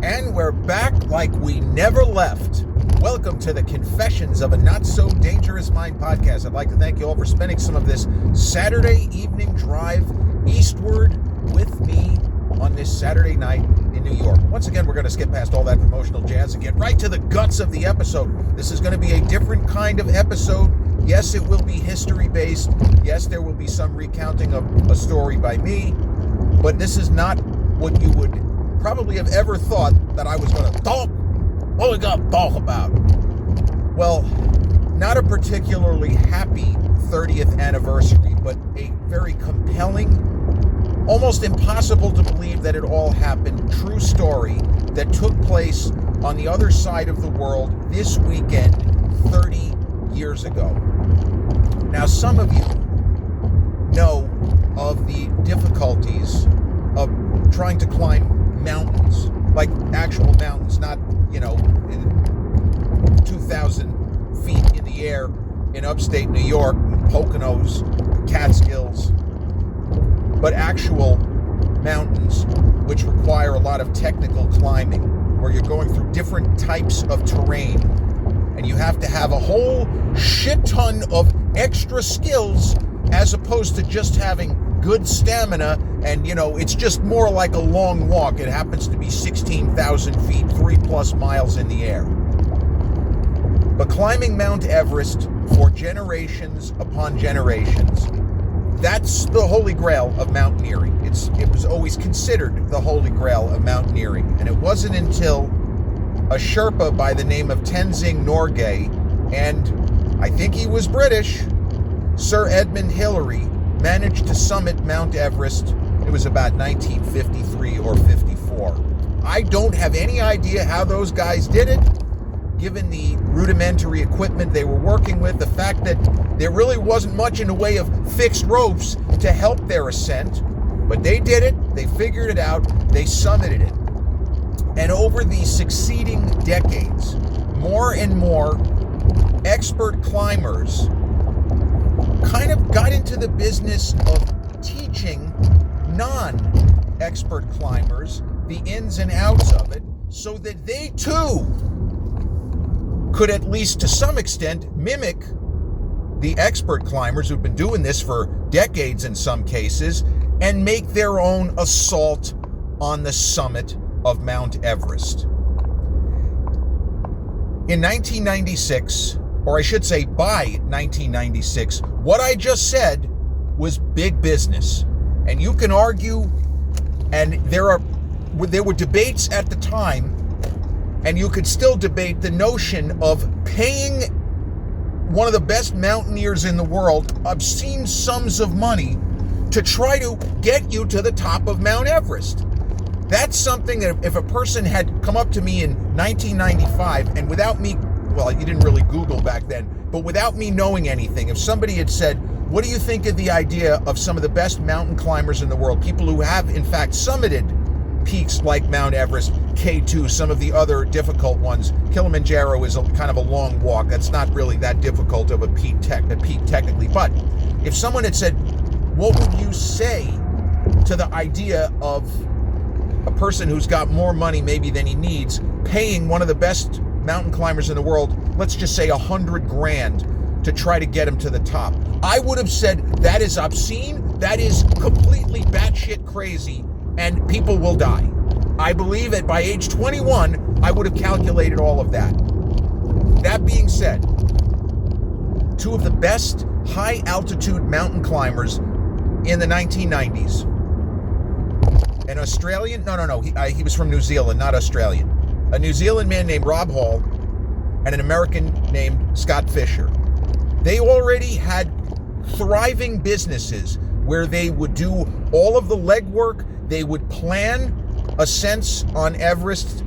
And we're back like we never left. Welcome to the Confessions of a Not So Dangerous Mind podcast. I'd like to thank you all for spending some of this Saturday evening drive eastward with me on this Saturday night in New York. Once again, we're going to skip past all that promotional jazz and get right to the guts of the episode. This is going to be a different kind of episode. Yes, it will be history-based. Yes, there will be some recounting of a story by me. But this is not what you would probably have ever thought that I was going to talk. What we got to talk about? Well, not a particularly happy 30th anniversary, but a very compelling, almost impossible to believe that it all happened, true story that took place on the other side of the world this weekend 30 years ago. Now, some of you know of the difficulties of trying to climb mountains, like actual mountains, not, 2,000 feet in the air in upstate New York, Poconos, Catskills, but actual mountains which require a lot of technical climbing, where you're going through different types of terrain, and you have to have a whole shit ton of extra skills as opposed to just having good stamina, and it's just more like a long walk. It happens to be 16,000 feet, 3+ miles in the air. But climbing Mount Everest for generations upon generations, that's the holy grail of mountaineering. It was always considered the holy grail of mountaineering, and it wasn't until a Sherpa by the name of Tenzing Norgay, and I think he was British, Sir Edmund Hillary, managed to summit Mount Everest. It was about 1953 or 54. I don't have any idea how those guys did it, given the rudimentary equipment they were working with, the fact that there really wasn't much in the way of fixed ropes to help their ascent. But they did it, they figured it out, they summited it. And over the succeeding decades, more and more expert climbers kind of got into the business of teaching non-expert climbers the ins and outs of it, so that they too could, at least to some extent, mimic the expert climbers who've been doing this for decades in some cases, and make their own assault on the summit of Mount Everest. In 1996, or I should say by 1996, what I just said was big business. And you can argue, and there were debates at the time, and you could still debate the notion of paying one of the best mountaineers in the world obscene sums of money to try to get you to the top of Mount Everest. That's something that if a person had come up to me in 1995 and without me, well, you didn't really Google back then, but without me knowing anything, if somebody had said, what do you think of the idea of some of the best mountain climbers in the world, people who have in fact summited peaks like Mount Everest, K2, some of the other difficult ones. Kilimanjaro is kind of a long walk. That's not really that difficult of a peak technically. But if someone had said, what would you say to the idea of a person who's got more money maybe than he needs, paying one of the best mountain climbers in the world, let's just say $100,000 to try to get him to the top? I would have said that is obscene, that is completely batshit crazy, and people will die. I believe that by age 21, I would have calculated all of that. That being said, two of the best high-altitude mountain climbers in the 1990s, an Australian, he was from New Zealand, not Australian, a New Zealand man named Rob Hall and an American named Scott Fisher. They already had thriving businesses where they would do all of the legwork. They would plan assaults on Everest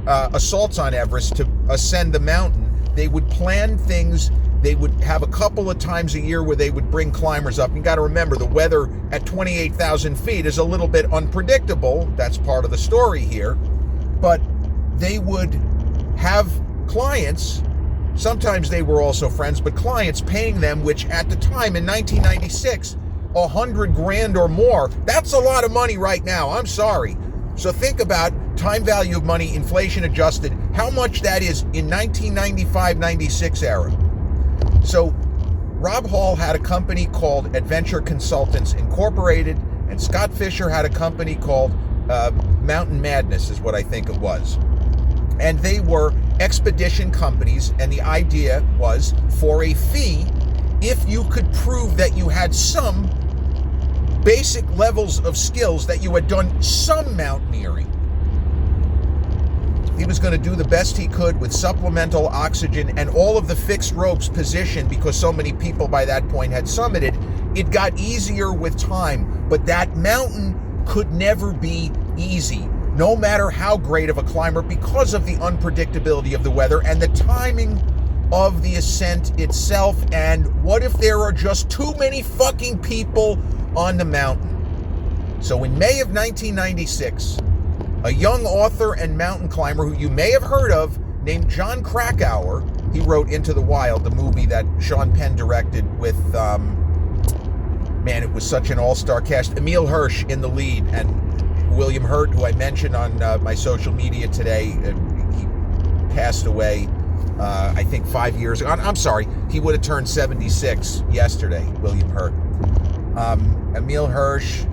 to ascend the mountain. They would plan things. They would have a couple of times a year where they would bring climbers up. You got to remember, the weather at 28,000 feet is a little bit unpredictable. That's part of the story here. But they would have clients, sometimes they were also friends, but clients paying them, which at the time in 1996, $100,000 or more, that's a lot of money right now. I'm sorry. So think about time value of money, inflation adjusted, how much that is in 1995-96 era. So Rob Hall had a company called Adventure Consultants Incorporated, and Scott Fisher had a company called Mountain Madness, is what I think it was. And they were expedition companies, and the idea was for a fee, if you could prove that you had some basic levels of skills, that you had done some mountaineering. He was going to do the best he could with supplemental oxygen and all of the fixed ropes positioned because so many people by that point had summited. It got easier with time, but that mountain could never be easy, no matter how great of a climber, because of the unpredictability of the weather and the timing of the ascent itself. And what if there are just too many fucking people on the mountain? So in May of 1996, a young author and mountain climber who you may have heard of, named Jon Krakauer, he wrote Into the Wild, the movie that Sean Penn directed with, it was such an all-star cast. Emile Hirsch in the lead, and William Hurt, who I mentioned on my social media today. He passed away, I think 5 years ago. I'm sorry, he would have turned 76 yesterday, William Hurt. Emile Hirsch,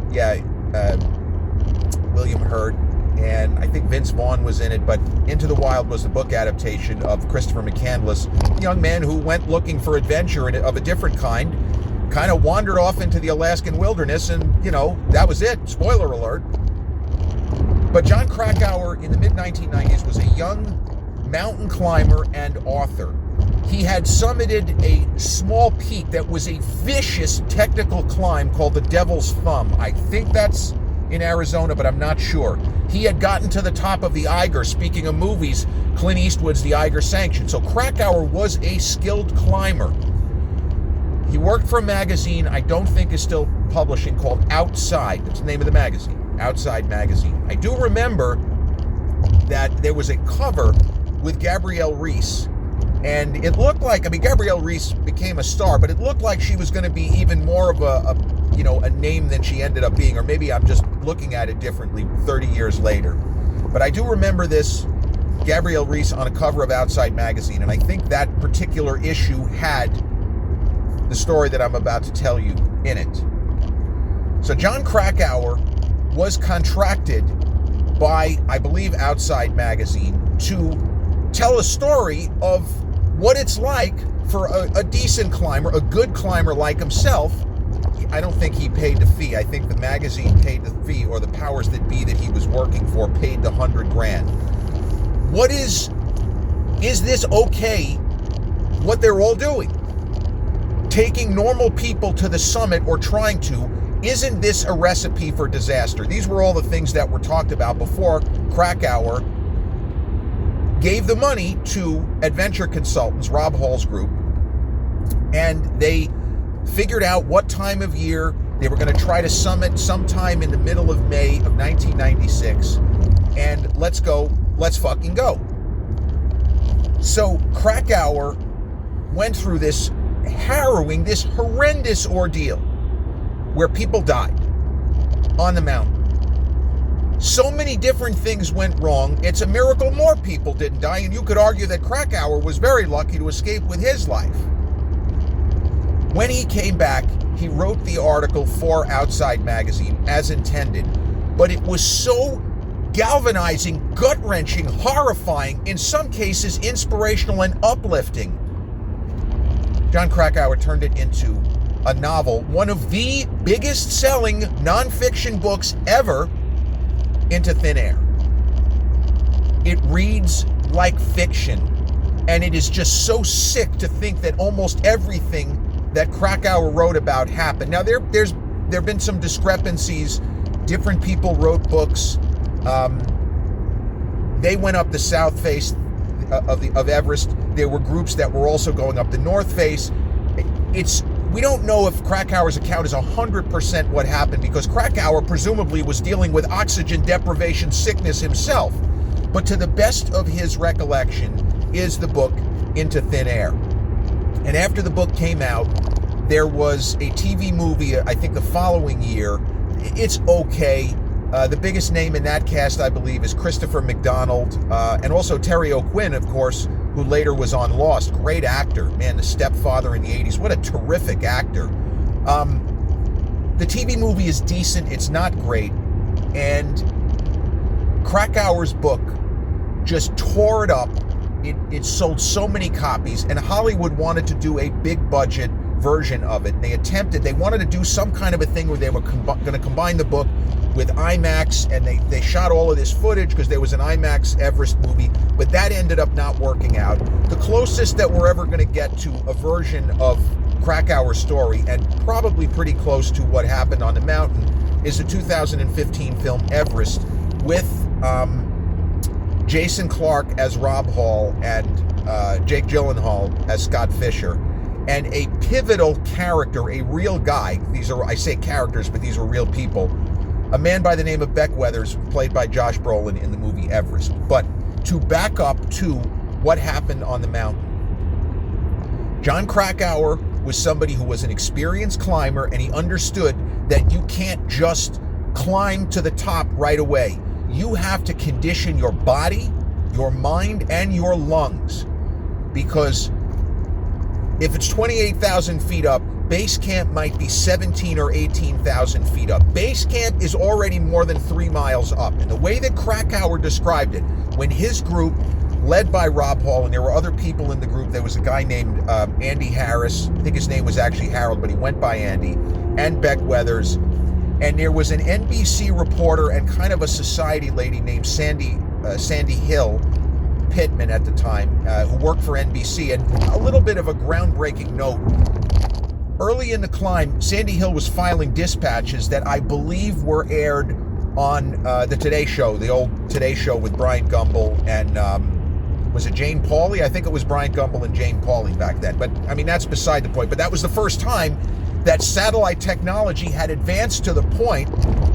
William Hurt, and I think Vince Vaughn was in it, but Into the Wild was the book adaptation of Christopher McCandless, a young man who went looking for adventure of a different kind, kind of wandered off into the Alaskan wilderness, and, that was it. Spoiler alert. But Jon Krakauer in the mid-1990s was a young mountain climber and author. He had summited a small peak that was a vicious technical climb called the Devil's Thumb. I think that's in Arizona, but I'm not sure. He had gotten to the top of the Eiger. Speaking of movies, Clint Eastwood's The Eiger Sanction. So Krakauer was a skilled climber. He worked for a magazine I don't think is still publishing called Outside. That's the name of the magazine, Outside Magazine. I do remember that there was a cover with Gabrielle Reese, and it looked like, Gabrielle Reese became a star, but it looked like she was going to be even more of a name than she ended up being, or maybe I'm just looking at it differently 30 years later. But I do remember this Gabrielle Reese on a cover of Outside Magazine, and I think that particular issue had the story that I'm about to tell you in it. So Jon Krakauer was contracted by, I believe, Outside Magazine to tell a story of what it's like for a decent climber, a good climber like himself. I don't think he paid the fee. I think the magazine paid the fee, or the powers that be that he was working for paid the $100,000. What is this okay, what they're all doing? Taking normal people to the summit, or trying to. Isn't this a recipe for disaster? These were all the things that were talked about before Krakauer gave the money to Adventure Consultants, Rob Hall's group, and they figured out what time of year they were going to try to summit sometime in the middle of May of 1996, and let's fucking go. So Krakauer went through this harrowing, this horrendous ordeal where people died on the mountain. So many different things went wrong. It's a miracle more people didn't die, and you could argue that Krakauer was very lucky to escape with his life. When he came back, he wrote the article for Outside Magazine as intended, but it was so galvanizing, gut-wrenching, horrifying, in some cases inspirational and uplifting. Jon Krakauer turned it into a novel, one of the biggest-selling nonfiction books ever, Into Thin Air. It reads like fiction, and it is just so sick to think that almost everything that Krakauer wrote about happened. Now, there have been some discrepancies. Different people wrote books. They went up the south face of Everest. There were groups that were also going up the north face. We don't know if Krakauer's account is 100% what happened, because Krakauer presumably was dealing with oxygen deprivation sickness himself. But to the best of his recollection is the book Into Thin Air. And after the book came out, there was a TV movie, I think the following year. It's okay. The biggest name in that cast, I believe, is Christopher McDonald, and also Terry O'Quinn, of course, who later was on Lost. Great actor. Man, the stepfather in the 80s. What a terrific actor. The TV movie is decent. It's not great. And Krakauer's book just tore it up. It sold so many copies, and Hollywood wanted to do a big budget version of it. They wanted to do some kind of a thing where they were going to combine the book with IMAX, and they shot all of this footage because there was an IMAX Everest movie, but that ended up not working out. The closest that we're ever going to get to a version of Krakauer's story, and probably pretty close to what happened on the mountain, is the 2015 film Everest with Jason Clarke as Rob Hall and Jake Gyllenhaal as Scott Fisher. And a pivotal character, a real guy, I say characters, but these are real people, a man by the name of Beck Weathers, played by Josh Brolin in the movie Everest. But to back up to what happened on the mountain, Jon Krakauer was somebody who was an experienced climber, and he understood that you can't just climb to the top right away. You have to condition your body, your mind, and your lungs, because if it's 28,000 feet up, base camp might be 17 or 18,000 feet up. Base camp is already more than 3 miles up. And the way that Krakauer described it, when his group, led by Rob Hall, and there were other people in the group, there was a guy named Andy Harris, I think his name was actually Harold, but he went by Andy, and Beck Weathers, and there was an NBC reporter and kind of a society lady named Sandy Hill Pittman at the time, who worked for NBC. And a little bit of a groundbreaking note. Early in the climb, Sandy Hill was filing dispatches that I believe were aired on the Today Show, the old Today Show with Brian Gumbel and, was it Jane Pauley? I think it was Brian Gumbel and Jane Pauley back then. But, I mean, that's beside the point. But that was the first time that satellite technology had advanced to the point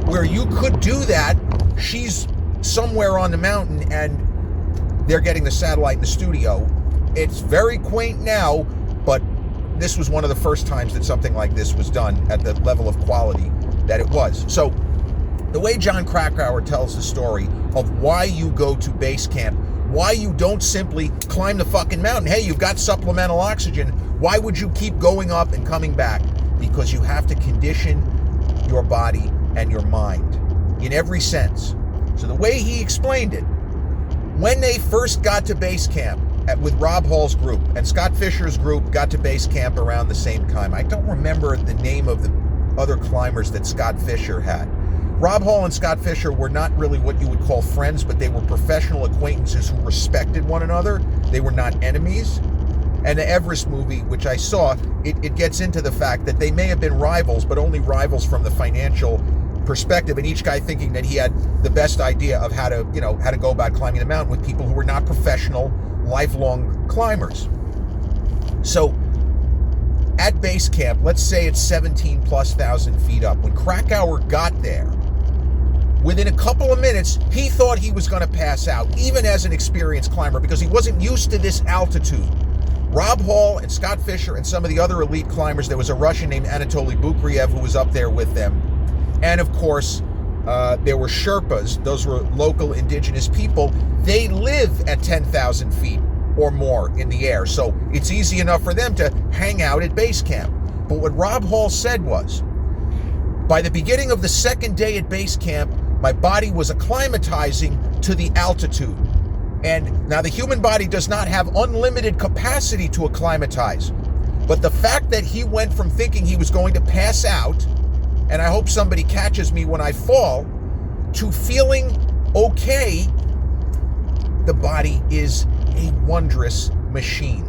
where you could do that. She's somewhere on the mountain, and they're getting the satellite in the studio. It's very quaint now, but this was one of the first times that something like this was done at the level of quality that it was. So the way Jon Krakauer tells the story of why you go to base camp, why you don't simply climb the fucking mountain. Hey, you've got supplemental oxygen. Why would you keep going up and coming back? Because you have to condition your body and your mind in every sense. So the way he explained it, when they first got to base camp with Rob Hall's group, and Scott Fisher's group got to base camp around the same time. I don't remember the name of the other climbers that Scott Fisher had. Rob Hall and Scott Fisher were not really what you would call friends, but they were professional acquaintances who respected one another. They were not enemies. And the Everest movie, which I saw, it gets into the fact that they may have been rivals, but only rivals from the financial perspective, and each guy thinking that he had the best idea of how to go about climbing the mountain with people who were not professional, lifelong climbers. So at base camp, let's say it's 17,000+ feet up. When Krakauer got there, within a couple of minutes, he thought he was going to pass out, even as an experienced climber, because he wasn't used to this altitude. Rob Hall and Scott Fisher and some of the other elite climbers, there was a Russian named Anatoly Bukriev who was up there with them. And of course, there were Sherpas. Those were local indigenous people. They live at 10,000 feet or more in the air. So it's easy enough for them to hang out at base camp. But what Rob Hall said was, by the beginning of the second day at base camp, my body was acclimatizing to the altitude. And now the human body does not have unlimited capacity to acclimatize. But the fact that he went from thinking he was going to pass out, and I hope somebody catches me when I fall, to feeling okay, the body is a wondrous machine.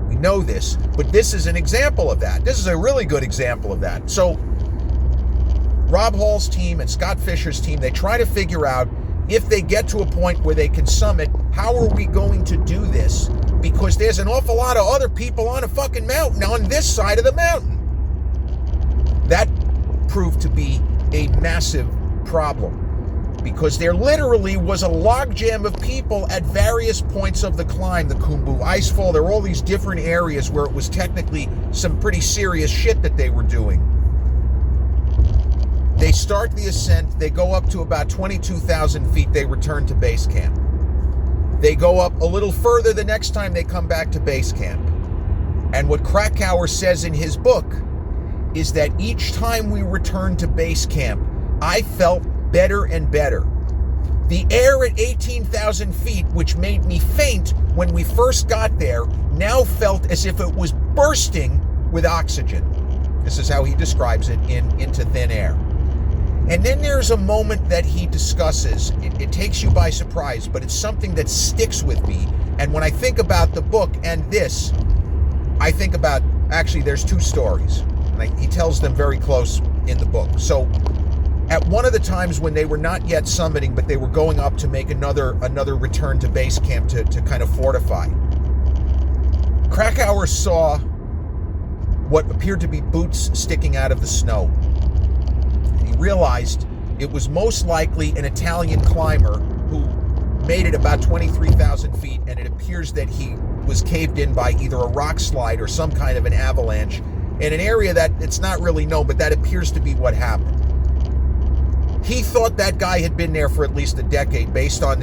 We know this, but this is an example of that. This is a really good example of that. So Rob Hall's team and Scott Fisher's team, they try to figure out, if they get to a point where they can summit, how are we going to do this? Because there's an awful lot of other people on a fucking mountain on this side of the mountain. That proved to be a massive problem, because there literally was a logjam of people at various points of the climb. The Khumbu Icefall, there were all these different areas where it was technically some pretty serious shit that they were doing. They start the ascent. They go up to about 22,000 feet. They return to base camp. They go up a little further the next time they come back to base camp. And what Krakauer says in his book is that each time we returned to base camp, I felt better and better. The air at 18,000 feet, which made me faint when we first got there, now felt as if it was bursting with oxygen. This is how he describes it in Into Thin Air. And then there's a moment that he discusses. It takes you by surprise, but it's something that sticks with me. And when I think about the book and this, I think about, actually, there's two stories. And he tells them very close in the book. So at one of the times when they were not yet summiting, but they were going up to make another return to base camp to kind of fortify, Krakauer saw what appeared to be boots sticking out of the snow. And he realized it was most likely an Italian climber who made it about 23,000 feet, and it appears that he was caved in by either a rock slide or some kind of an avalanche in an area that it's not really known, but that appears to be what happened. He thought that guy had been there for at least a decade based on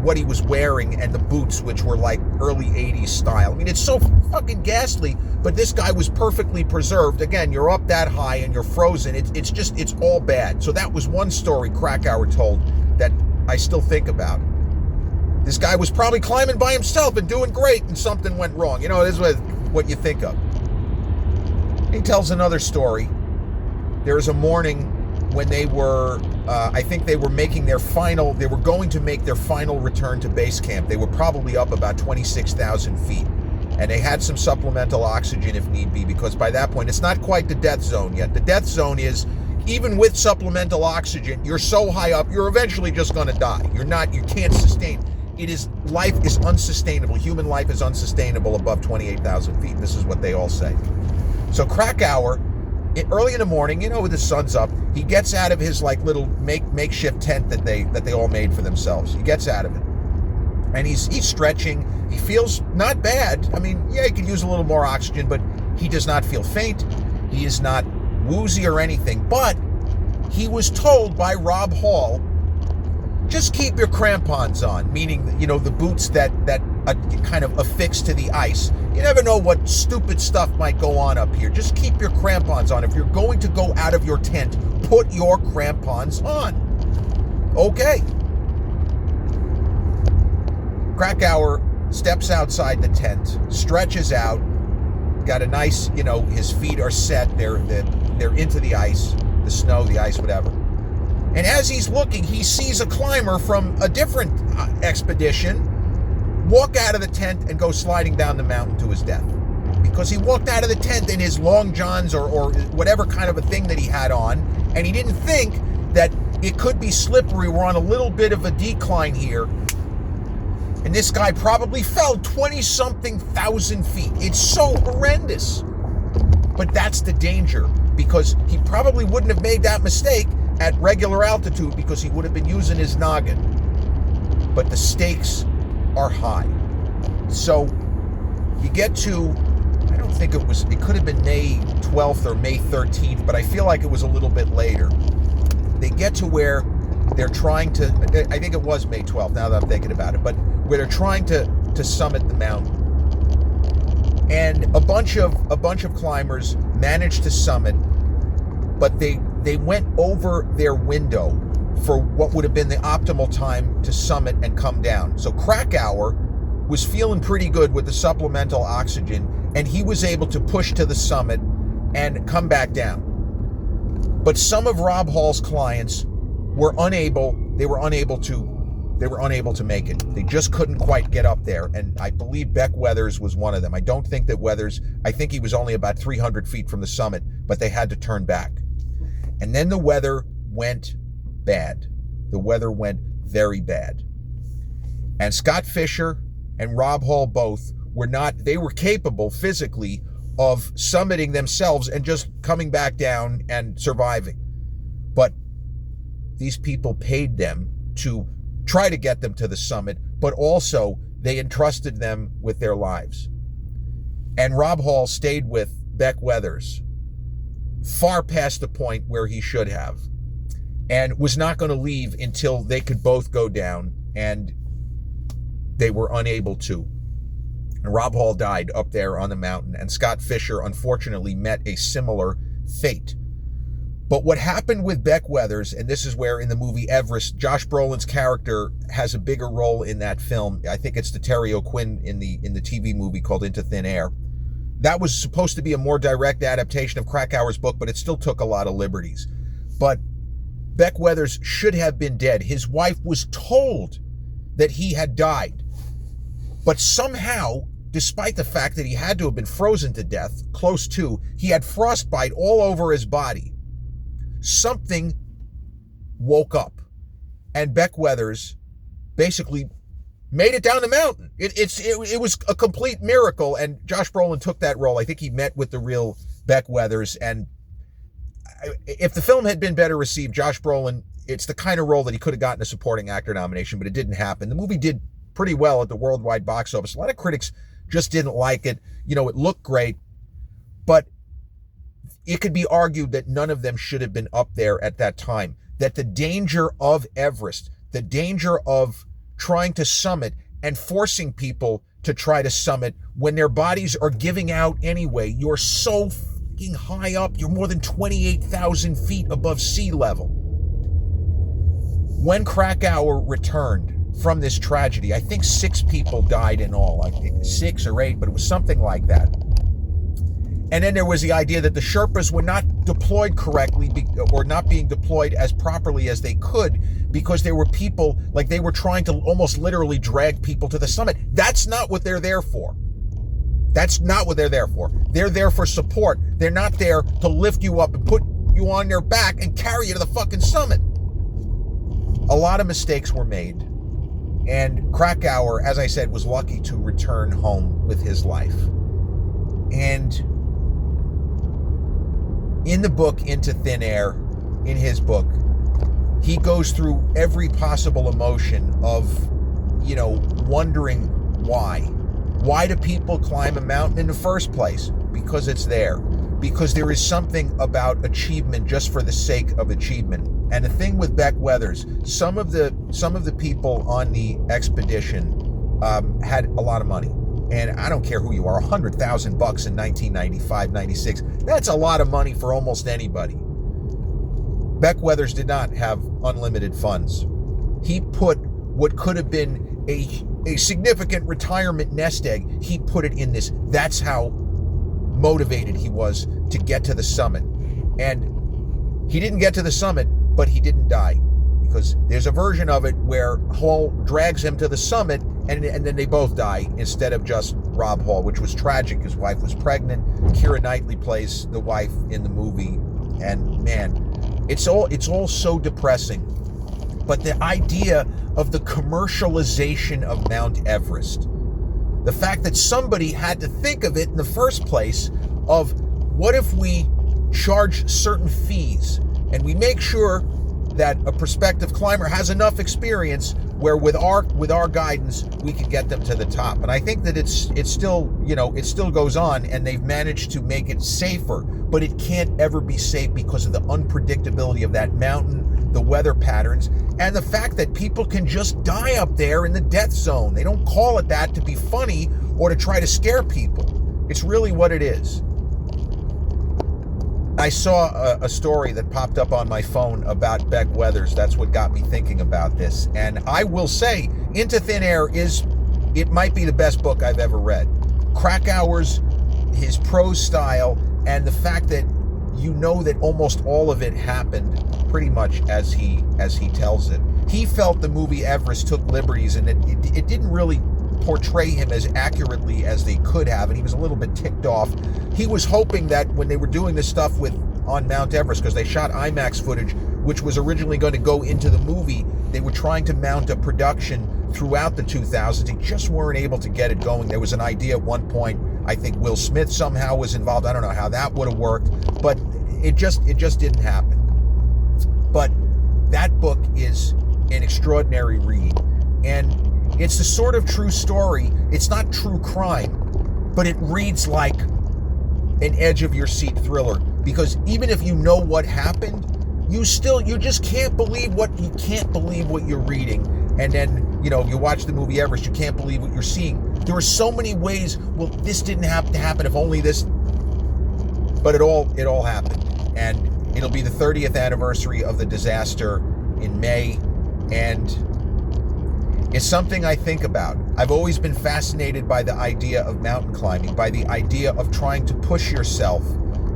what he was wearing and the boots, which were like early 80s style. I mean, it's so fucking ghastly, but this guy was perfectly preserved. Again, you're up that high and you're frozen. It's all bad. So that was one story Krakauer told that I still think about. This guy was probably climbing by himself and doing great, and something went wrong. You know, this is what you think of. He tells another story. There was a morning when they were, I think they were going to make their final return to base camp. They were probably up about 26,000 feet. And they had some supplemental oxygen if need be, because by that point, it's not quite the death zone yet. The death zone is, even with supplemental oxygen, you're so high up, you're eventually just going to die. You can't sustain. Life is unsustainable. Human life is unsustainable above 28,000 feet. This is what they all say. So Krakauer, early in the morning, with the sun's up, he gets out of his little makeshift tent that they all made for themselves. He gets out of it, and he's stretching. He feels not bad. I mean, yeah, he could use a little more oxygen, but he does not feel faint. He is not woozy or anything. But he was told by Rob Hall, just keep your crampons on, meaning the boots that kind of affix to the ice. You never know what stupid stuff might go on up here. Just keep your crampons on. If you're going to go out of your tent, put your crampons on. Okay. Krakauer steps outside the tent, stretches out, got a nice, his feet are set. They're into the ice, the snow, the ice, whatever. And as he's looking, he sees a climber from a different expedition walk out of the tent and go sliding down the mountain to his death. Because he walked out of the tent in his long johns or whatever kind of a thing that he had on, and he didn't think that it could be slippery. We're on a little bit of a decline here. And this guy probably fell 20-something thousand feet. It's so horrendous. But that's the danger, because he probably wouldn't have made that mistake at regular altitude because he would have been using his noggin. But the stakes are high. So you get to, I don't think it could have been May 12th or May 13th, but I feel like it was a little bit later. They get to where they're trying to, I think it was May 12th, now that I'm thinking about it, but where they're trying to summit the mountain. And a bunch of climbers managed to summit, but they went over their window for what would have been the optimal time to summit and come down. So Krakauer was feeling pretty good with the supplemental oxygen, and he was able to push to the summit and come back down. But some of Rob Hall's clients were unable to make it. They just couldn't quite get up there, and I believe Beck Weathers was one of them. I don't think that Weathers, I think he was only about 300 feet from the summit, but they had to turn back. And then the weather went bad. The weather went very bad. And Scott Fisher and Rob Hall both they were capable physically of summiting themselves and just coming back down and surviving. But these people paid them to try to get them to the summit, but also they entrusted them with their lives. And Rob Hall stayed with Beck Weathers far past the point where he should have, and was not going to leave until they could both go down, and they were unable to. And Rob Hall died up there on the mountain, and Scott Fisher unfortunately met a similar fate. But what happened with Beck Weathers, and this is where in the movie Everest, Josh Brolin's character has a bigger role in that film. I think it's the Terry O'Quinn in the TV movie called Into Thin Air. That was supposed to be a more direct adaptation of Krakauer's book, but it still took a lot of liberties. But Beck Weathers should have been dead. His wife was told that he had died. But somehow, despite the fact that he had to have been frozen to death, close to, he had frostbite all over his body. Something woke up, and Beck Weathers basically made it down the mountain. It was a complete miracle, and Josh Brolin took that role. I think he met with the real Beck Weathers, and if the film had been better received, Josh Brolin, it's the kind of role that he could have gotten a supporting actor nomination, but it didn't happen. The movie did pretty well at the worldwide box office. A lot of critics just didn't like it. You know, it looked great, but it could be argued that none of them should have been up there at that time. That the danger of Everest, the danger of trying to summit and forcing people to try to summit when their bodies are giving out anyway. You're so fucking high up. You're more than 28,000 feet above sea level. When Krakauer returned from this tragedy, I think 6 people died in all. I think 6 or 8, but it was something like that. And then there was the idea that the Sherpas were not deployed correctly or not being deployed as properly as they could because there were people, like they were trying to almost literally drag people to the summit. That's not what they're there for. That's not what they're there for. They're there for support. They're not there to lift you up and put you on their back and carry you to the fucking summit. A lot of mistakes were made. And Krakauer, as I said, was lucky to return home with his life. And in the book Into Thin Air, in his book, he goes through every possible emotion of, you know, wondering why. Why do people climb a mountain in the first place? Because it's there. Because there is something about achievement just for the sake of achievement. And the thing with Beck Weathers, some of the people on the expedition had a lot of money. And I don't care who you are, $100,000 in 1995, 96. That's a lot of money for almost anybody. Beck Weathers did not have unlimited funds. He put what could have been a significant retirement nest egg, he put it in this. That's how motivated he was to get to the summit. And he didn't get to the summit, but he didn't die. Because there's a version of it where Hall drags him to the summit, and then they both die instead of just Rob Hall, which was tragic. His wife was pregnant. Keira Knightley plays the wife in the movie, and man, it's all so depressing. But the idea of the commercialization of Mount Everest, the fact that somebody had to think of it in the first place, of what if we charge certain fees and we make sure that a prospective climber has enough experience where with our guidance we could get them to the top. And I think that it's still, you know, it still goes on, and they've managed to make it safer, but it can't ever be safe because of the unpredictability of that mountain, the weather patterns, and the fact that people can just die up there in the death zone. They don't call it that to be funny or to try to scare people. It's really what it is. I saw a story that popped up on my phone about Beck Weathers. That's what got me thinking about this. And I will say, Into Thin Air it might be the best book I've ever read. Krakauer's, his prose style, and the fact that you know that almost all of it happened pretty much as he tells it. He felt the movie Everest took liberties, and it didn't really portray him as accurately as they could have, and he was a little bit ticked off. He was hoping that when they were doing this stuff on Mount Everest, because they shot IMAX footage, which was originally going to go into the movie, they were trying to mount a production throughout the 2000s. They just weren't able to get it going. There was an idea at one point, I think Will Smith somehow was involved. I don't know how that would have worked, but it just didn't happen. But that book is an extraordinary read, and it's the sort of true story. It's not true crime, but it reads like an edge-of-your-seat thriller. because even if you know what happened, you just can't believe what you're reading. And then, you watch the movie Everest, you can't believe what you're seeing. There are so many ways, well, this didn't have to happen, if only this, but it all happened. And it'll be the 30th anniversary of the disaster in May, and it's something I think about. I've always been fascinated by the idea of mountain climbing, by the idea of trying to push yourself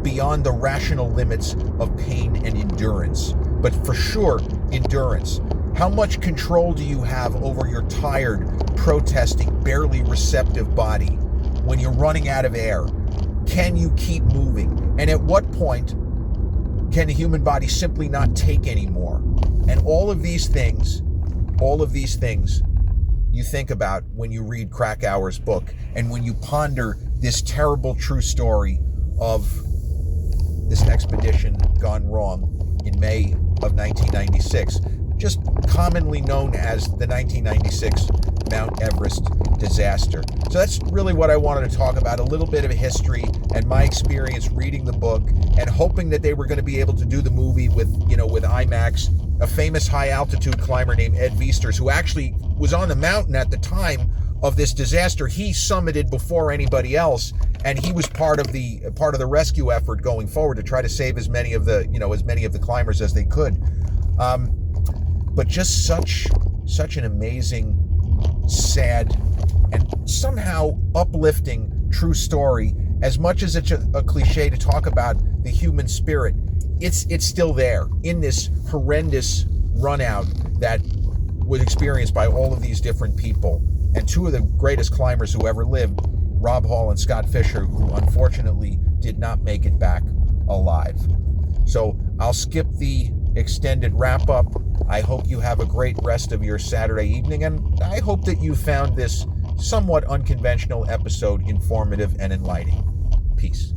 beyond the rational limits of pain and endurance. But for sure, endurance. How much control do you have over your tired, protesting, barely receptive body when you're running out of air? Can you keep moving? And at what point can the human body simply not take anymore? And all of these things you think about when you read Krakauer's book, and when you ponder this terrible true story of this expedition gone wrong in May of 1996, just commonly known as the 1996 Mount Everest disaster. So that's really what I wanted to talk about, a little bit of history and my experience reading the book, and hoping that they were going to be able to do the movie with IMAX. A famous high altitude climber named Ed Viesturs, who actually was on the mountain at the time of this disaster. He summited before anybody else, and he was part of the rescue effort going forward to try to save as many of the climbers as they could. But just such an amazing, sad, and somehow uplifting true story. As much as it's a cliche to talk about the human spirit, it's still there in this horrendous run out that was experienced by all of these different people. And two of the greatest climbers who ever lived, Rob Hall and Scott Fisher, who unfortunately did not make it back alive. So I'll skip the extended wrap up. I hope you have a great rest of your Saturday evening, and I hope that you found this somewhat unconventional episode informative and enlightening. Peace.